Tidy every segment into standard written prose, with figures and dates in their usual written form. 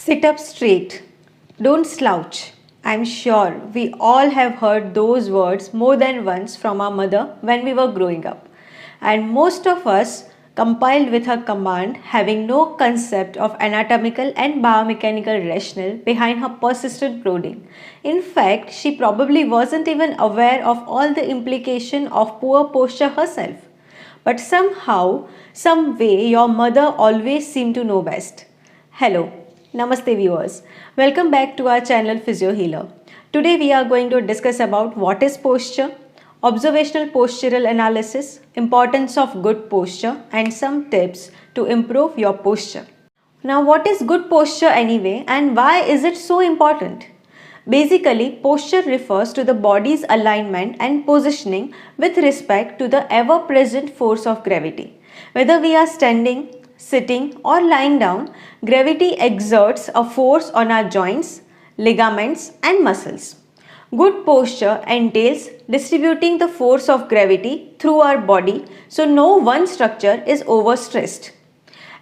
Sit up straight. Don't slouch. I'm sure we all have heard those words more than once from our mother when we were growing up. And most of us compiled with her command, having no concept of anatomical and biomechanical rationale behind her persistent prodding. In fact, she probably wasn't even aware of all the implication of poor posture herself. But somehow, some way, your mother always seemed to know best. Hello. Namaste viewers. Welcome back to our channel PhysioHealer. Today we are going to discuss about what is posture, observational postural analysis, importance of good posture and some tips to improve your posture. Now what is good posture anyway and why is it so important? Basically, posture refers to the body's alignment and positioning with respect to the ever-present force of gravity. Whether we are standing, sitting or lying down, gravity exerts a force on our joints, ligaments and muscles. Good posture entails distributing the force of gravity through our body so no one structure is overstressed.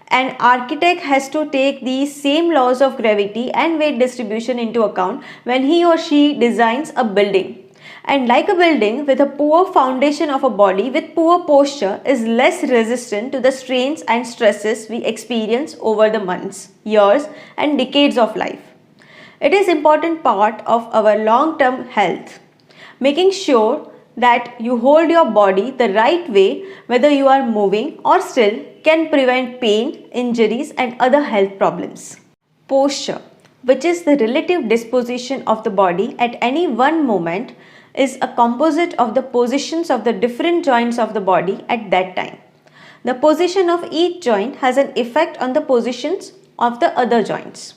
An architect has to take these same laws of gravity and weight distribution into account when he or she designs a building. And like a building with a poor foundation of a body with poor posture is less resistant to the strains and stresses we experience over the months, years and decades of life. It is an important part of our long-term health. Making sure that you hold your body the right way whether you are moving or still can prevent pain, injuries and other health problems. Posture, which is the relative disposition of the body at any one moment, is a composite of the positions of the different joints of the body at that time. The position of each joint has an effect on the positions of the other joints.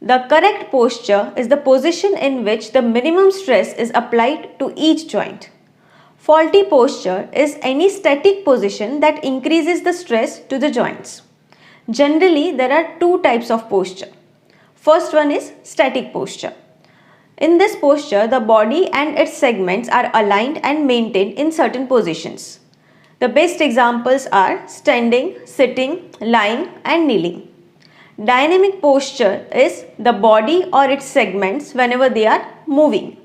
The correct posture is the position in which the minimum stress is applied to each joint. Faulty posture is any static position that increases the stress to the joints. Generally, there are two types of posture. First one is static posture. In this posture, the body and its segments are aligned and maintained in certain positions. The best examples are standing, sitting, lying and kneeling. Dynamic posture is the body or its segments whenever they are moving.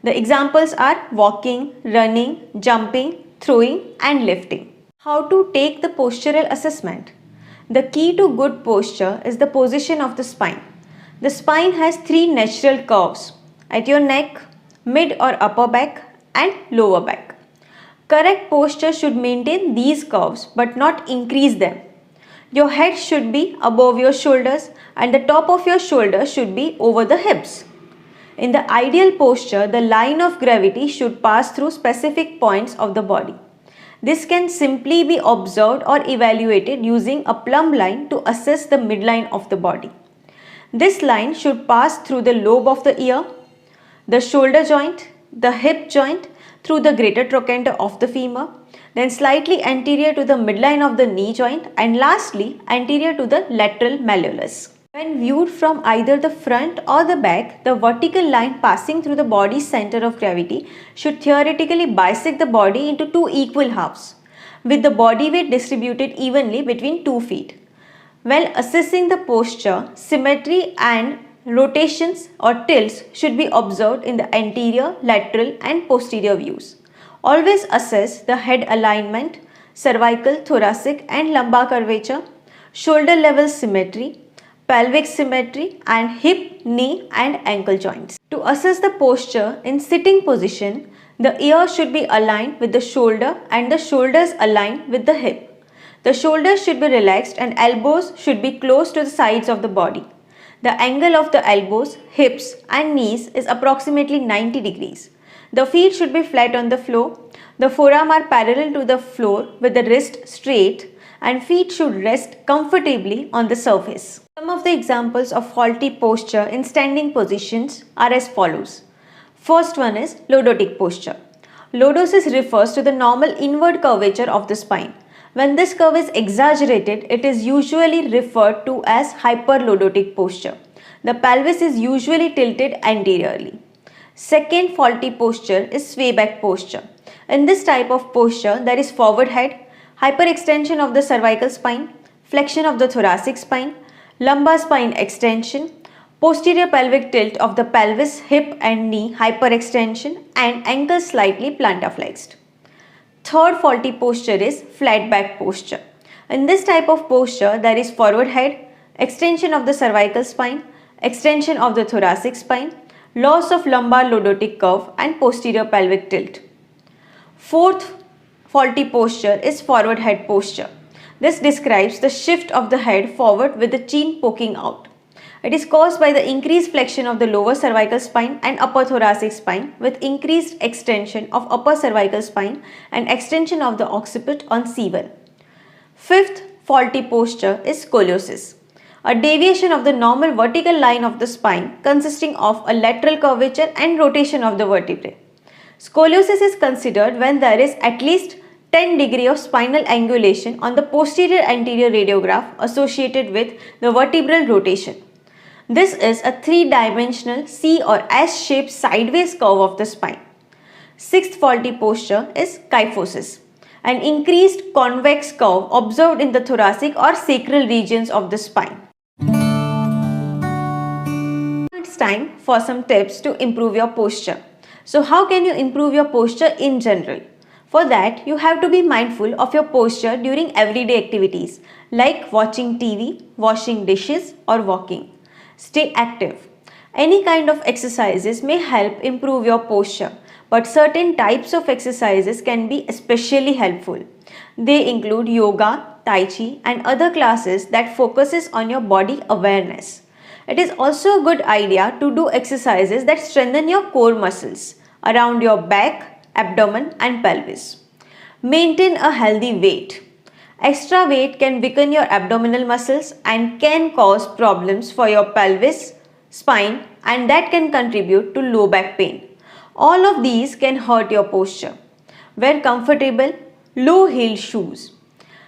The examples are walking, running, jumping, throwing and lifting. How to take the postural assessment? The key to good posture is the position of the spine. The spine has three natural curves at your neck, mid or upper back and lower back. Correct posture should maintain these curves but not increase them. Your head should be above your shoulders and the top of your shoulders should be over the hips. In the ideal posture, the line of gravity should pass through specific points of the body. This can simply be observed or evaluated using a plumb line to assess the midline of the body. This line should pass through the lobe of the ear, the shoulder joint, the hip joint, through the greater trochanter of the femur, then slightly anterior to the midline of the knee joint and lastly anterior to the lateral malleolus. When viewed from either the front or the back, the vertical line passing through the body's center of gravity should theoretically bisect the body into two equal halves, with the body weight distributed evenly between 2 feet. While assessing the posture, symmetry and rotations or tilts should be observed in the anterior, lateral and posterior views. Always assess the head alignment, cervical, thoracic and lumbar curvature, shoulder level symmetry, pelvic symmetry and hip, knee and ankle joints. To assess the posture in sitting position, the ear should be aligned with the shoulder and the shoulders aligned with the hip. The shoulders should be relaxed and elbows should be close to the sides of the body. The angle of the elbows, hips and knees is approximately 90 degrees. The feet should be flat on the floor. The forearms are parallel to the floor with the wrist straight and feet should rest comfortably on the surface. Some of the examples of faulty posture in standing positions are as follows. First one is lordotic posture. Lordosis refers to the normal inward curvature of the spine. When this curve is exaggerated, it is usually referred to as hyperlordotic posture. The pelvis is usually tilted anteriorly. Second faulty posture is sway back posture. In this type of posture, there is forward head, hyperextension of the cervical spine, flexion of the thoracic spine, lumbar spine extension, posterior pelvic tilt of the pelvis, hip and knee hyperextension, and ankle slightly plantar flexed. Third faulty posture is flat back posture. In this type of posture, there is forward head, extension of the cervical spine, extension of the thoracic spine, loss of lumbar lordotic curve, and posterior pelvic tilt. Fourth faulty posture is forward head posture. This describes the shift of the head forward with the chin poking out. It is caused by the increased flexion of the lower cervical spine and upper thoracic spine with increased extension of upper cervical spine and extension of the occiput on C1. Fifth faulty posture is scoliosis, a deviation of the normal vertical line of the spine consisting of a lateral curvature and rotation of the vertebrae. Scoliosis is considered when there is at least 10 degree of spinal angulation on the posterior anterior radiograph associated with the vertebral rotation. This is a three-dimensional C or S-shaped sideways curve of the spine. Sixth faulty posture is kyphosis, an increased convex curve observed in the thoracic or sacral regions of the spine. It's time for some tips to improve your posture. So how can you improve your posture in general? For that, you have to be mindful of your posture during everyday activities like watching TV, washing dishes or walking. Stay active. Any kind of exercises may help improve your posture, but certain types of exercises can be especially helpful. They include yoga, tai chi and other classes that focuses on your body awareness. It is also a good idea to do exercises that strengthen your core muscles around your back, abdomen and pelvis. Maintain a healthy weight. Extra weight can weaken your abdominal muscles and can cause problems for your pelvis, spine, and that can contribute to low back pain. All of these can hurt your posture. Wear comfortable, low-heeled shoes.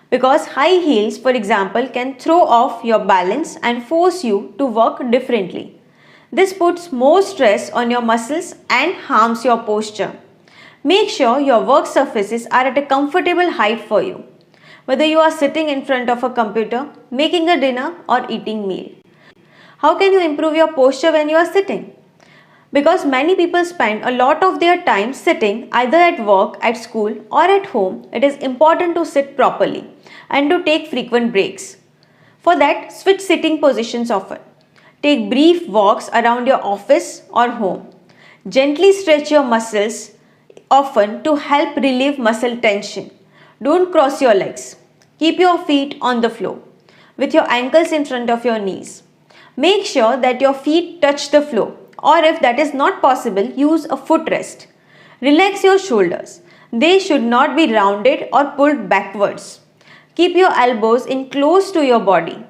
Because high heels, for example, can throw off your balance and force you to walk differently. This puts more stress on your muscles and harms your posture. Make sure your work surfaces are at a comfortable height for you, whether you are sitting in front of a computer, making a dinner or eating meal. How can you improve your posture when you are sitting? Because many people spend a lot of their time sitting either at work, at school or at home, it is important to sit properly and to take frequent breaks. For that, switch sitting positions often. Take brief walks around your office or home. Gently stretch your muscles often to help relieve muscle tension. Don't cross your legs. Keep your feet on the floor with your ankles in front of your knees. Make sure that your feet touch the floor, or if that is not possible, use a footrest. Relax your shoulders. They should not be rounded or pulled backwards. Keep your elbows in close to your body.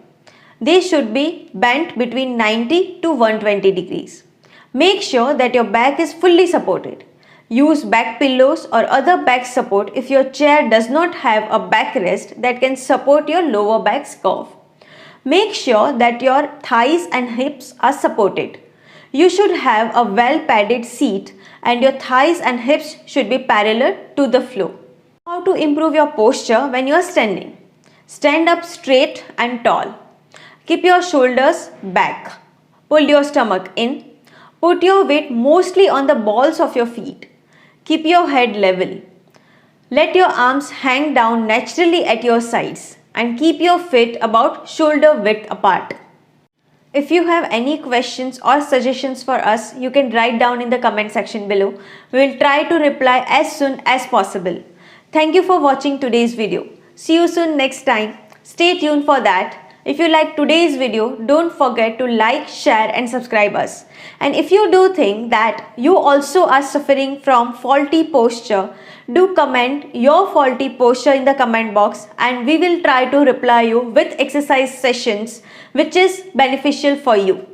They should be bent between 90 to 120 degrees. Make sure that your back is fully supported. Use back pillows or other back support if your chair does not have a backrest that can support your lower back's curve. Make sure that your thighs and hips are supported. You should have a well-padded seat and your thighs and hips should be parallel to the floor. How to improve your posture when you are standing? Stand up straight and tall. Keep your shoulders back. Pull your stomach in. Put your weight mostly on the balls of your feet. Keep your head level. Let your arms hang down naturally at your sides and keep your feet about shoulder width apart. If you have any questions or suggestions for us, you can write down in the comment section below. We will try to reply as soon as possible. Thank you for watching today's video. See you soon next time. Stay tuned for that. If you like today's video, don't forget to like, share and subscribe us. And if you do think that you also are suffering from faulty posture, do comment your faulty posture in the comment box and we will try to reply you with exercise sessions which is beneficial for you.